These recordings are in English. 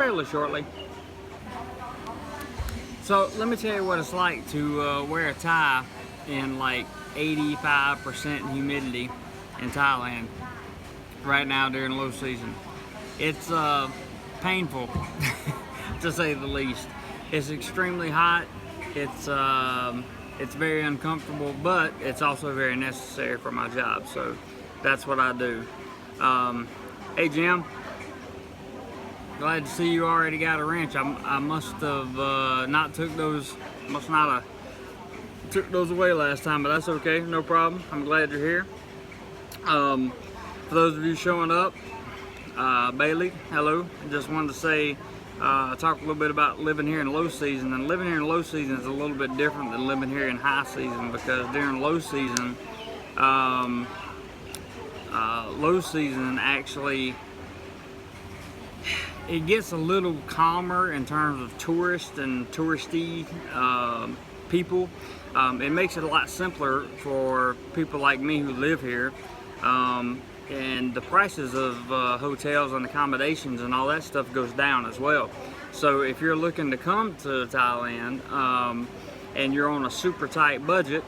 fairly shortly. So let me tell you what it's like to wear a tie in like 85% humidity in Thailand right now during low season. It's painful to say the least. It's extremely hot. It's very uncomfortable, but it's also very necessary for my job. So that's what I do. Hey Jim, glad to see you already got a wrench. I must have not took those. Must not have took those away last time, but that's okay. No problem. I'm glad you're here. For those of you showing up, Bailey, hello. Just wanted to say, talk a little bit about living here in low season. And living here in low season is a little bit different than living here in high season, because during low season actually, it gets a little calmer in terms of tourists and touristy people. It makes it a lot simpler for people like me who live here. And the prices of hotels and accommodations and all that stuff goes down as well. So if you're looking to come to Thailand and you're on a super tight budget,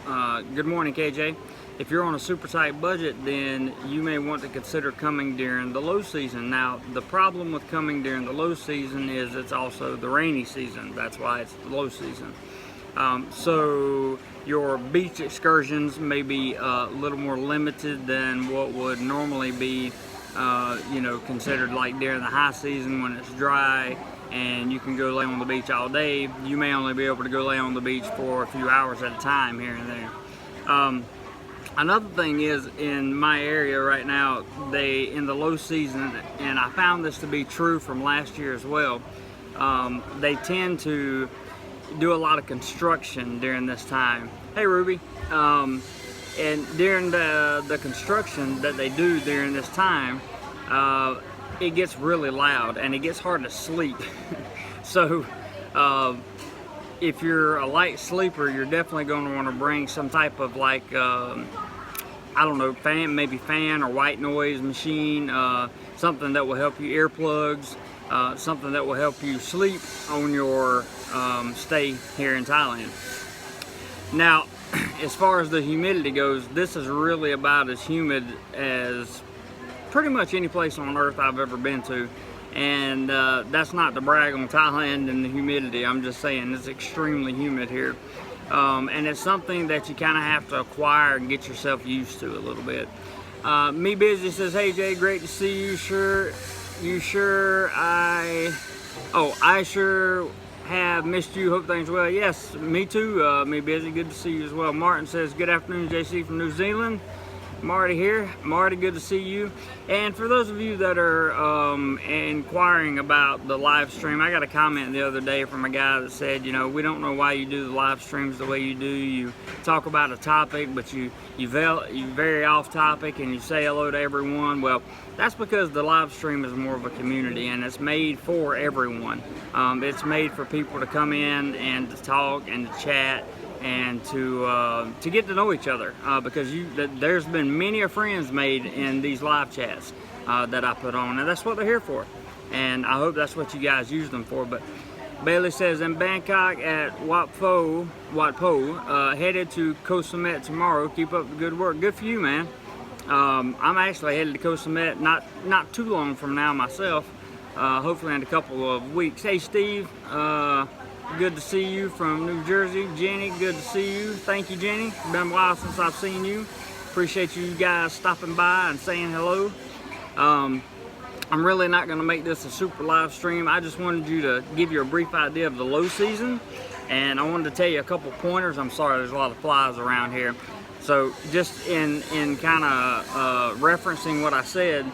good morning KJ, if you're on a super tight budget, then you may want to consider coming during the low season. Now the problem with coming during the low season is it's also the rainy season. That's why it's the low season. So your beach excursions may be a little more limited than what would normally be, considered like during the high season when it's dry and you can go lay on the beach all day. You may only be able to go lay on the beach for a few hours at a time here and there. Another thing is, in my area right now, in the low season, and I found this to be true from last year as well, they tend to do a lot of construction during this time. Hey Ruby. And during the construction that they do during this time, it gets really loud and it gets hard to sleep. So if you're a light sleeper, you're definitely going to want to bring some type of like I don't know, maybe fan or white noise machine, something that will help you, earplugs, something that will help you sleep on your stay here in Thailand. Now, as far as the humidity goes, this is really about as humid as pretty much any place on earth I've ever been to. And that's not to brag on Thailand and the humidity. I'm just saying it's extremely humid here. And it's something that you kind of have to acquire and get yourself used to a little bit. Me Busy says, hey Jay, great to see you. I sure have missed you. Hope things well. Yes, me too. Me Busy, good to see you as well. Martin says, good afternoon, JC from New Zealand. Marty here. Marty, good to see you. And for those of you that are inquiring about the live stream, I got a comment the other day from a guy that said, we don't know why you do the live streams the way you do. You talk about a topic, but you very off topic and you say hello to everyone. Well, that's because the live stream is more of a community and it's made for everyone. It's made for people to come in and to talk and to chat and to get to know each other, because there's been many friends made in these live chats that I put on, and that's what they're here for, and I hope that's what you guys use them for. But Bailey says, in Bangkok at Wat Po, headed to Koh Samet tomorrow. Keep up the good work. Good for you, man. I'm actually headed to Koh Samet not too long from now myself, hopefully in a couple of weeks. Hey Steve, good to see you from New Jersey. Jenny, good to see you. Thank you, Jenny. It's been a while since I've seen you. Appreciate you guys stopping by and saying hello. I'm really not going to make this a super live stream. I just wanted you to give you a brief idea of the low season, and I wanted to tell you a couple pointers. I'm sorry, there's a lot of flies around here. So just in kind of referencing what I said,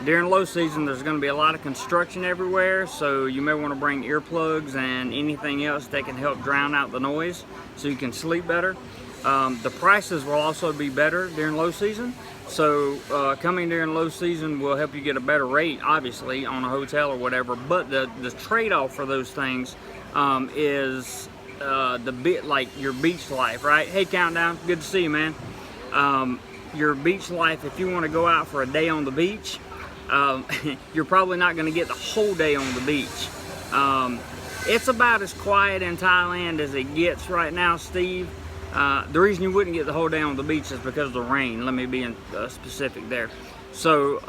during low season, there's going to be a lot of construction everywhere, so you may want to bring earplugs and anything else that can help drown out the noise so you can sleep better. The prices will also be better during low season, so coming during low season will help you get a better rate, obviously, on a hotel or whatever. But the trade-off for those things is like your beach life, right? Hey, Countdown, good to see you, man. Your beach life, if you want to go out for a day on the beach, you're probably not going to get the whole day on the beach. It's about as quiet in Thailand as it gets right now, Steve. The reason you wouldn't get the whole day on the beach is because of the rain. Let me be specific there. So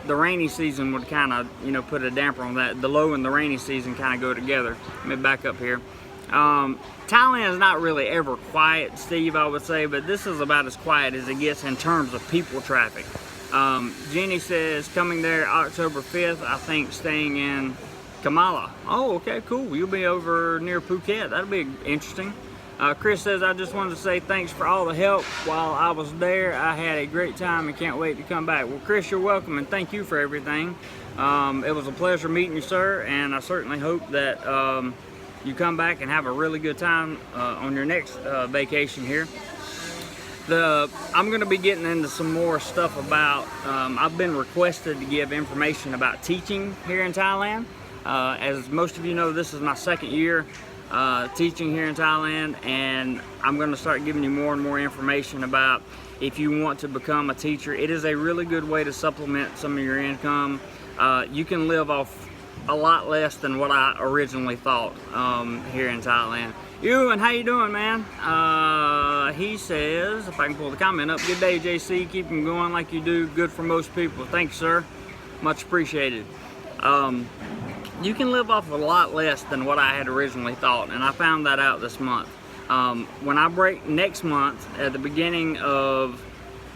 the rainy season would kind of, you know, put a damper on that. The low and the rainy season kind of go together. Let me back up here. Thailand is not really ever quiet, Steve, I would say, but this is about as quiet as it gets in terms of people traffic. Jenny says coming there October 5th, I think staying in Kamala. Oh, okay, cool. You'll be over near Phuket. That'll be interesting. Chris says, I just wanted to say thanks for all the help while I was there. I had a great time and can't wait to come back. Well, Chris, you're welcome, and thank you for everything. It was a pleasure meeting you, sir, and I certainly hope that you come back and have a really good time on your next vacation here. I'm going to be getting into some more stuff about, I've been requested to give information about teaching here in Thailand. As most of you know, this is my second year teaching here in Thailand, and I'm going to start giving you more and more information about if you want to become a teacher. It is a really good way to supplement some of your income. You can live off a lot less than what I originally thought here in Thailand. Ewan, how you doing, man? He says, if I can pull the comment up, good day, JC. Keep them going like you do. Good for most people. Thanks, sir. Much appreciated. You can live off a lot less than what I had originally thought, and I found that out this month. When I break next month, at the beginning of,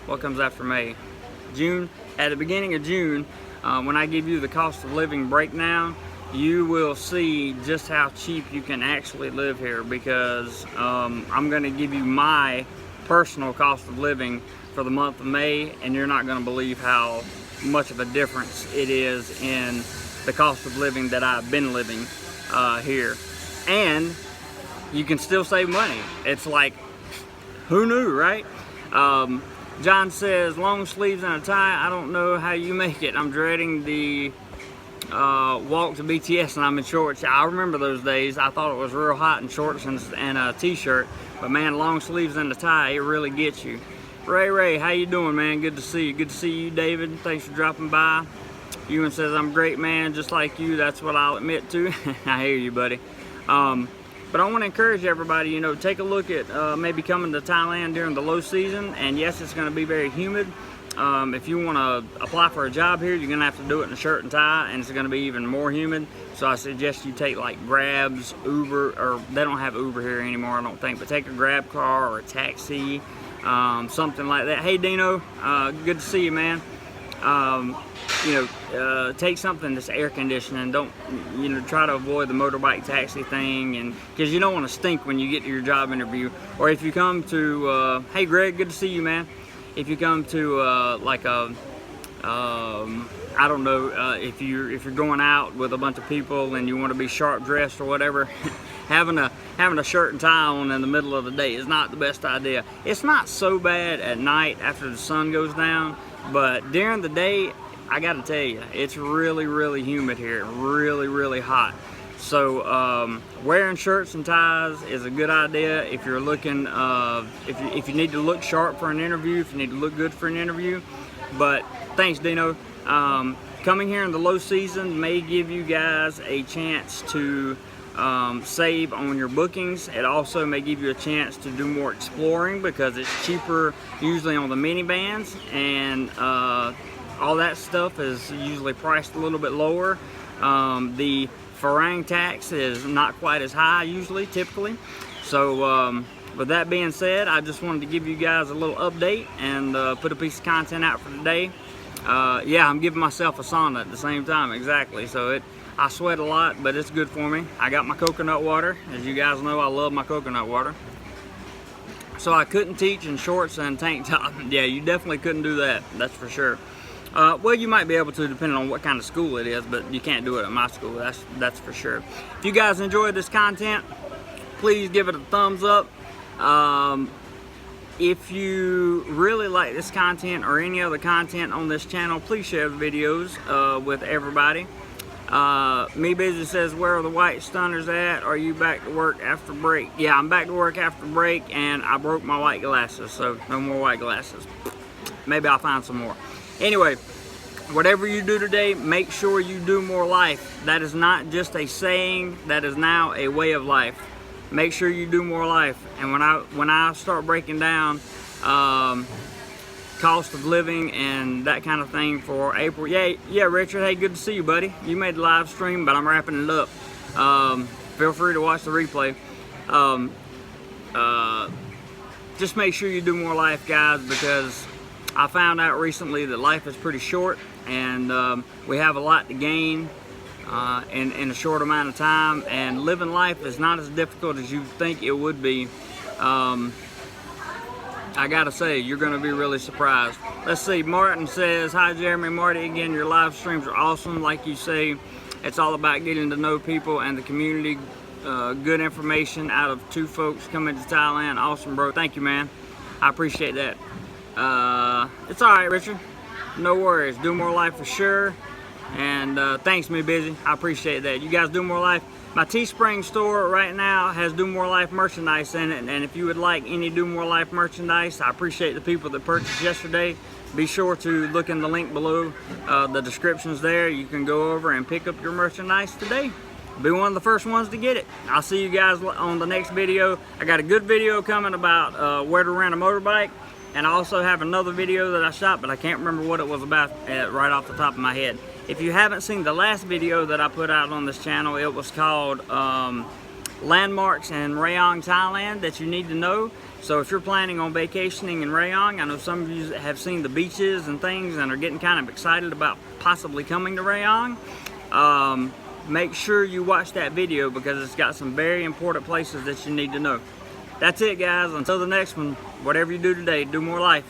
what comes after May? June? At the beginning of June, when I give you the cost of living breakdown, you will see just how cheap you can actually live here, because I'm going to give you my personal cost of living for the month of May, and you're not going to believe how much of a difference it is in the cost of living that I've been living here. And you can still save money. It's like, who knew, right? John says, long sleeves and a tie, I don't know how you make it. I'm dreading the walk to BTS and I'm in shorts. I remember those days. I thought it was real hot in shorts and a t-shirt, but man, long sleeves and a tie, it really gets you. Ray, how you doing, man? Good to see you. Good to see you, David. Thanks for dropping by. Ewan says, I'm great, man, just like you. That's what I'll admit to. I hear you, buddy. But I want to encourage everybody, you know, take a look at maybe coming to Thailand during the low season. And yes, it's going to be very humid. If you want to apply for a job here, you're going to have to do it in a shirt and tie, and it's going to be even more humid. So I suggest you take like Grabs, Uber, or they don't have Uber here anymore, I don't think, but take a Grab car or a taxi, something like that. Hey, Dino, good to see you, man. You know, take something that's air conditioning. Don't, you know, try to avoid the motorbike taxi thing, and because you don't want to stink when you get to your job interview. Or if you come to, hey Greg, good to see you, man. If you come to like a, I don't know, if you're going out with a bunch of people and you want to be sharp dressed or whatever, having a shirt and tie on in the middle of the day is not the best idea. It's not so bad at night after the sun goes down, but during the day, I gotta tell you, it's really, really humid here, really hot. So wearing shirts and ties is a good idea if you're looking, if you need to look sharp for an interview, if you need to look good for an interview. But thanks, Dino. Coming here in the low season may give you guys a chance to save on your bookings. It also may give you a chance to do more exploring because it's cheaper usually on the minivans, and all that stuff is usually priced a little bit lower. The Farang tax is not quite as high usually, typically. So with that being said, I just wanted to give you guys a little update and put a piece of content out for today. Yeah, I'm giving myself a sauna at the same time, exactly. So I sweat a lot, but it's good for me. I got my coconut water. As you guys know, I love my coconut water. So I couldn't teach in shorts and tank top. Yeah, you definitely couldn't do that, that's for sure. Well, you might be able to depending on what kind of school it is, but you can't do it at my school, that's for sure. If you guys enjoyed this content, please give it a thumbs up. If you really like this content or any other content on this channel, please share the videos with everybody. Me Busy says, where are the white stunners at? Are you back to work after break? Yeah, I'm back to work after break, and I broke my white glasses, so no more white glasses. Maybe I'll find some more. Anyway, whatever you do today, make sure you do more life. That is not just a saying, that is now a way of life. Make sure you do more life. And when I start breaking down cost of living and that kind of thing for April, yeah, Richard, hey, good to see you, buddy. You made the live stream, but I'm wrapping it up. Feel free to watch the replay. Just make sure you do more life, guys, because I found out recently that life is pretty short, and we have a lot to gain in a short amount of time, and living life is not as difficult as you think it would be. I gotta say, you're gonna be really surprised. Let's see, Martin says, hi Jeremy, Marty again, your live streams are awesome. Like you say, it's all about getting to know people and the community. Good information out of two folks coming to Thailand. Awesome, bro. Thank you, man. I appreciate that. It's all right, Richard. No worries. Do more life for sure. And thanks, me busy. I appreciate that. You guys do more life. My Teespring store right now has Do More Life merchandise in it. And if you would like any Do More Life merchandise, I appreciate the people that purchased yesterday. Be sure to look in the link below. The description's there. You can go over and pick up your merchandise today. Be one of the first ones to get it. I'll see you guys on the next video. I got a good video coming about where to rent a motorbike, and I also have another video that I shot, but I can't remember what it was about right off the top of my head. If you haven't seen the last video that I put out on this channel, it was called Landmarks in Rayong, Thailand that you need to know. So if you're planning on vacationing in Rayong, I know some of you have seen the beaches and things and are getting kind of excited about possibly coming to Rayong. Make sure you watch that video because it's got some very important places that you need to know. That's it, guys. Until the next one, whatever you do today, do more life.